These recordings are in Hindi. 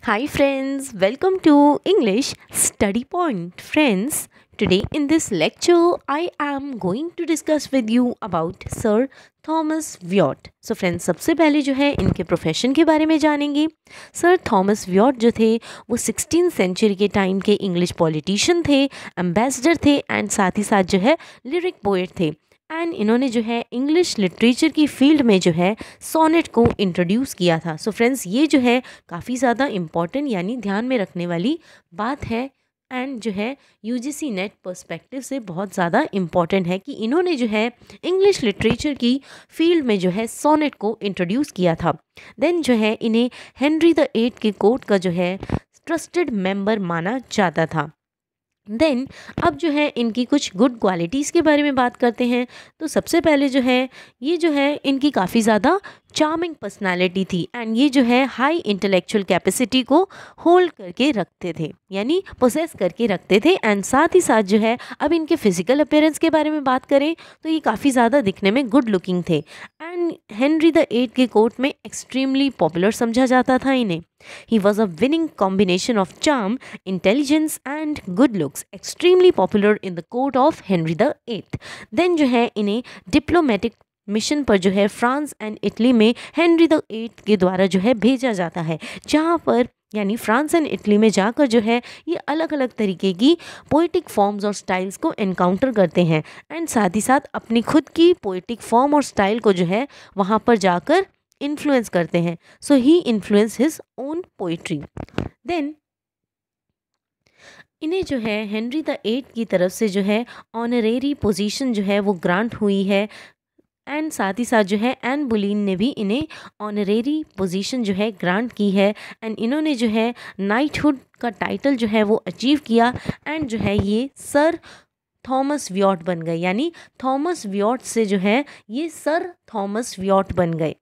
Hi friends, welcome to English Study Point. Friends, today in this lecture I am going to discuss with you about Sir Thomas VAT. So friends, सबसे पहले जो है इनके प्रोफेशन के बारे में जानेंगे. सर थॉमस व्याट जो थे वो 16th सेंचुरी के टाइम के इंग्लिश पॉलिटिशियन थे, एम्बेसडर थे एंड साथ ही साथ जो है लिरिक पोएट थे. एंड इन्होंने जो है इंग्लिश लिटरेचर की फील्ड में जो है सोनेट को इंट्रोड्यूस किया था. सो फ्रेंड्स, ये जो है काफ़ी ज़्यादा इम्पॉर्टेंट यानी ध्यान में रखने वाली बात है एंड जो है यूजीसी नेट पर्सपेक्टिव से बहुत ज़्यादा इम्पॉर्टेंट है कि इन्होंने जो है इंग्लिश लिटरेचर की फील्ड में जो है सोनेट को इंट्रोड्यूस किया था. देन जो है इन्हें हेनरी द एट के कोर्ट का जो है ट्रस्टेड मेंबर माना जाता था. देन अब जो है इनकी कुछ गुड क्वालिटीज़ के बारे में बात करते हैं. तो सबसे पहले जो है ये जो है इनकी काफ़ी ज़्यादा चार्मिंग पर्सनालिटी थी एंड ये जो है हाई इंटेलेक्चुअल कैपेसिटी को होल्ड करके रखते थे यानी पोसेस करके रखते थे. एंड साथ ही साथ जो है अब इनके फिजिकल अपीयरेंस के बारे में बात करें तो ये काफ़ी ज़्यादा दिखने में गुड लुकिंग थे एंड हेनरी द एट के कोर्ट में एक्सट्रीमली पॉपुलर समझा जाता था इन्हें. He was a winning combination of charm, intelligence and good looks, extremely popular in the court of Henry the Eighth. Then जो है इन्हें डिप्लोमेटिक मिशन पर जो है फ्रांस एंड इटली में हेनरी द एट के द्वारा जो है भेजा जाता है, जहाँ पर यानी फ्रांस एंड इटली में जाकर जो है ये अलग अलग तरीके की पोइटिक फॉर्म्स और स्टाइल्स को एनकाउंटर करते हैं एंड साथ ही साथ अपनी खुद की पोइटिक फॉर्म और स्टाइल को जो है वहाँ पर जाकर इन्फ्लुएंस करते हैं. So he influence his own poetry. Then इन्हें जो है हेनरी द एट की तरफ से जो है ऑनरेरी पोजीशन जो है वो ग्रांट हुई है एंड साथ ही साथ जो है एन बुलीन ने भी इन्हें ऑनरेरी पोजीशन जो है ग्रांट की है एंड इन्होंने जो है नाइटहुड का टाइटल जो है वो अचीव किया एंड जो है ये सर थॉमस व्याट बन गए यानी थॉमस व्याट से जो है ये सर थॉमस व्याट बन गए.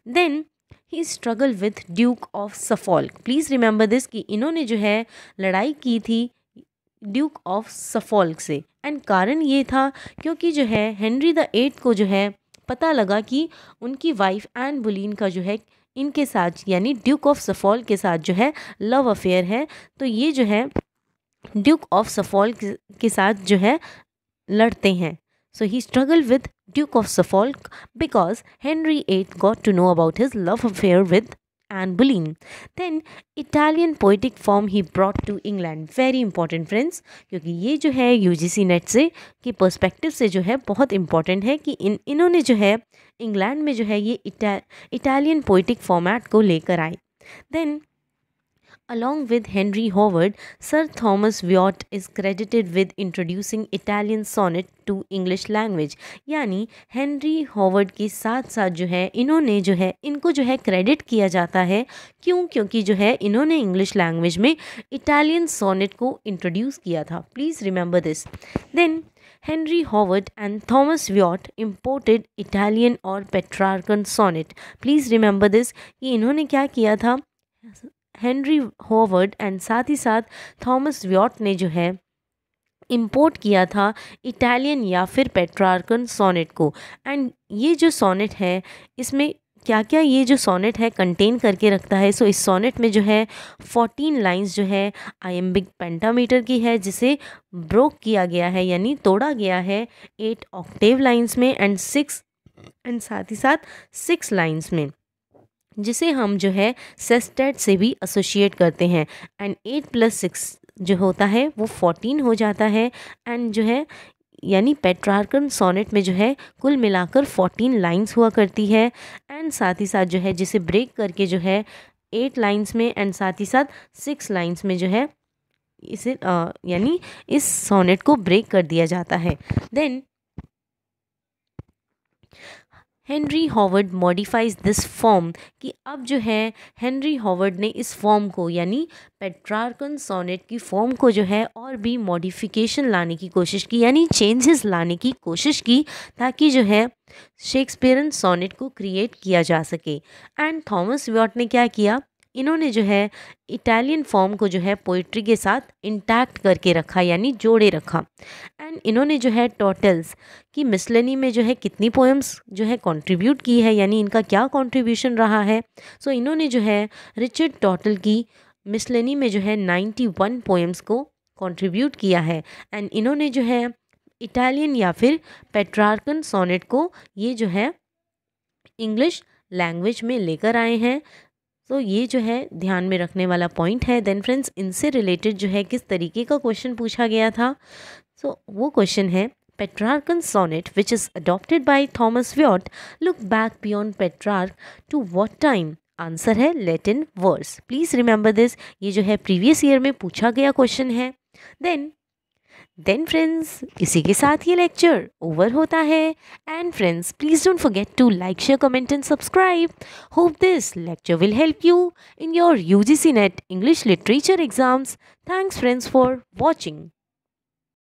Then he struggle with Duke of Suffolk. Please remember this कि इन्होंने जो है लड़ाई की थी ड्यूक ऑफ सफॉल्क से एंड कारण ये था क्योंकि जो है हेनरी द एट को जो है पता लगा कि उनकी वाइफ एन बुलीन का जो है इनके साथ यानी ड्यूक ऑफ सफॉल्क के साथ जो है लव अफेयर है. तो ये जो है ड्यूक ऑफ सफॉल्क के साथ जो है लड़ते हैं. So he struggle with Duke of Suffolk because Henry eight got to know about his love affair with Anne Boleyn. Then Italian poetic form he brought to England. Very important friends, क्योंकि ये जो है यूजीसी नेट से के पर्सपेक्टिव से जो है बहुत इंपॉर्टेंट है कि इन्होंने जो है इंग्लैंड में जो है ये इटालियन पोइटिक फॉर्मेट को लेकर आए. Then along with Henry Howard, Sir Thomas Wyatt is credited with introducing Italian sonnet to English language. यानी हेनरी हॉवर्ड के साथ साथ जो है इन्होंने जो है इनको जो है क्रेडिट किया जाता है. क्योंकि जो है इन्होंने इंग्लिश लैंग्वेज में इटालियन सोनेट को इंट्रोड्यूस किया था. Please remember this. Then Henry Howard and Thomas Wyatt imported Italian और Petrarchan sonnet. Please remember this कि इन्होंने क्या किया था. हेनरी हॉवर्ड एंड साथ ही साथ थॉमस व्याट ने जो है इंपोर्ट किया था इटालियन या फिर पेट्रार्कन सोनेट को. एंड ये जो सोनेट है इसमें क्या क्या ये जो सोनेट है कंटेन करके रखता है. सो इस सोनेट में जो है 14 लाइंस जो है आयम्बिक पेंटामीटर की है जिसे ब्रोक किया गया है यानी तोड़ा गया है 8 ऑक्टेव लाइंस में एंड साथ ही साथ 6 लाइंस में, जिसे हम जो है सेस्टेट से भी एसोसिएट करते हैं. एंड 8+6 जो होता है वो 14 हो जाता है एंड जो है यानी पेट्रार्कन सोनेट में जो है कुल मिलाकर 14 लाइंस हुआ करती है. एंड साथ ही साथ जो है जिसे ब्रेक करके जो है 8 लाइंस में एंड साथ ही साथ 6 लाइंस में जो है इसे यानी इस सोनेट को ब्रेक कर दिया जाता है. Then Henry Howard modifies this form कि अब जो है हेनरी हॉवर्ड ने इस फॉर्म को यानी पेट्रार्कन सोनेट की फॉर्म को जो है और भी मॉडिफिकेशन लाने की कोशिश की यानी चेंजेस लाने की कोशिश की ताकि जो है शेक्सपियरन सोनेट को क्रिएट किया जा सके. एंड थॉमस व्याट ने क्या किया, इन्होंने जो है इटालियन फॉर्म को जो है पोइट्री के साथ इंटैक्ट करके रखा यानी जोड़े रखा. एंड इन्होंने जो है टोटल्स की मिसलेनी में जो है कितनी पोएम्स जो है कंट्रीब्यूट की है यानी इनका क्या कंट्रीब्यूशन रहा है. सो इन्होंने जो है रिचर्ड टोटल की मिसलेनी में जो है 91 पोएम्स को कंट्रीब्यूट किया है। एंड इन्होंने जो है इटालियन या फिर पेट्रार्कन सोनेट को ये जो है इंग्लिश लैंग्वेज में लेकर आए हैं। तो ये जो है ध्यान में रखने वाला पॉइंट है। देन फ्रेंड्स, इनसे रिलेटेड जो है किस तरीके का क्वेश्चन पूछा गया था, सो वो क्वेश्चन है Petrarchan sonnet which is adopted by Thomas Wyatt look back beyond Petrarch to what time? Answer है Latin verse। Please remember this, ये जो है प्रीवियस ईयर में पूछा गया क्वेश्चन है। देन फ्रेंड्स, इसी के साथ ये लेक्चर ओवर होता है। And friends, please don't forget to like, share, comment and subscribe. Hope this lecture will help you in your UGC NET English Literature exams. Thanks friends for watching.